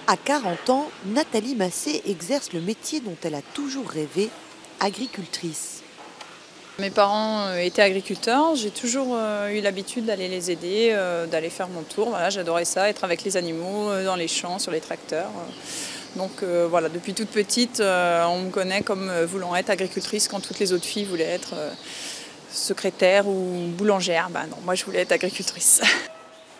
À 40 ans, Nathalie Massé exerce le métier dont elle a toujours rêvé, agricultrice. Mes parents étaient agriculteurs, j'ai toujours eu l'habitude d'aller les aider, d'aller faire mon tour. Voilà, j'adorais ça, être avec les animaux, dans les champs, sur les tracteurs. Donc voilà, depuis toute petite, on me connaît comme voulant être agricultrice quand toutes les autres filles voulaient être secrétaire ou boulangère. Ben non, moi je voulais être agricultrice.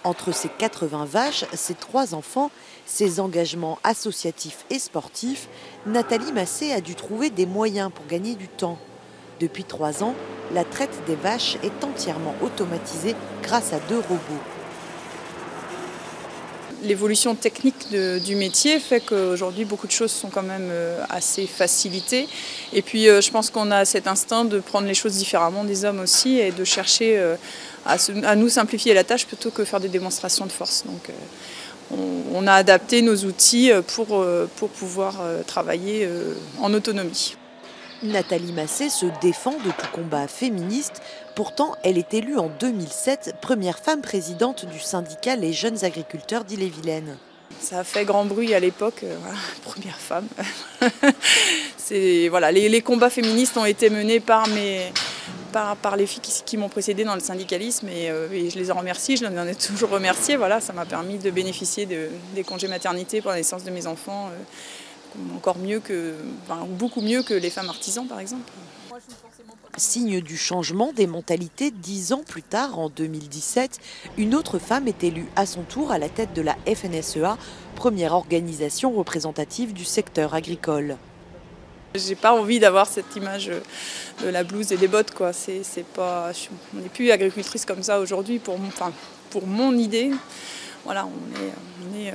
Entre ses 80 vaches, ses 3 enfants, ses engagements associatifs et sportifs, Nathalie Massé a dû trouver des moyens pour gagner du temps. Depuis 3 ans, la traite des vaches est entièrement automatisée grâce à 2 robots. L'évolution technique du métier fait qu'aujourd'hui beaucoup de choses sont quand même assez facilitées. Et puis je pense qu'on a cet instinct de prendre les choses différemment des hommes aussi et de chercher à nous simplifier la tâche plutôt que faire des démonstrations de force. Donc on a adapté nos outils pour pouvoir travailler en autonomie. Nathalie Massé se défend de tout combat féministe. Pourtant, elle est élue en 2007, première femme présidente du syndicat Les Jeunes Agriculteurs d'Ille-et-Vilaine. Ça a fait grand bruit à l'époque, voilà, première femme. Voilà, les combats féministes ont été menés par les filles qui m'ont précédée dans le syndicalisme et je les en remercie, je les en ai toujours remerciées. Voilà, ça m'a permis de bénéficier des congés maternité pour la naissance de mes enfants. Encore mieux beaucoup mieux que les femmes artisans par exemple. Signe du changement des mentalités, 10 ans plus tard, en 2017, une autre femme est élue à son tour à la tête de la FNSEA, première organisation représentative du secteur agricole. J'ai pas envie d'avoir cette image de la blouse et des bottes, quoi. On n'est plus agricultrice comme ça aujourd'hui pour mon idée. Voilà, on est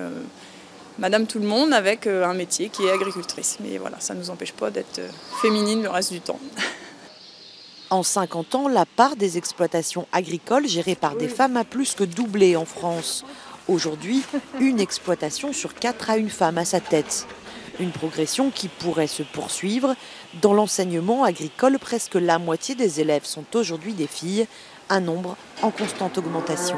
Madame tout le monde avec un métier qui est agricultrice. Mais voilà, ça ne nous empêche pas d'être féminine le reste du temps. En 50 ans, la part des exploitations agricoles gérées par des femmes a plus que doublé en France. Aujourd'hui, une exploitation sur 4 a une femme à sa tête. Une progression qui pourrait se poursuivre. Dans l'enseignement agricole, presque la moitié des élèves sont aujourd'hui des filles, un nombre en constante augmentation.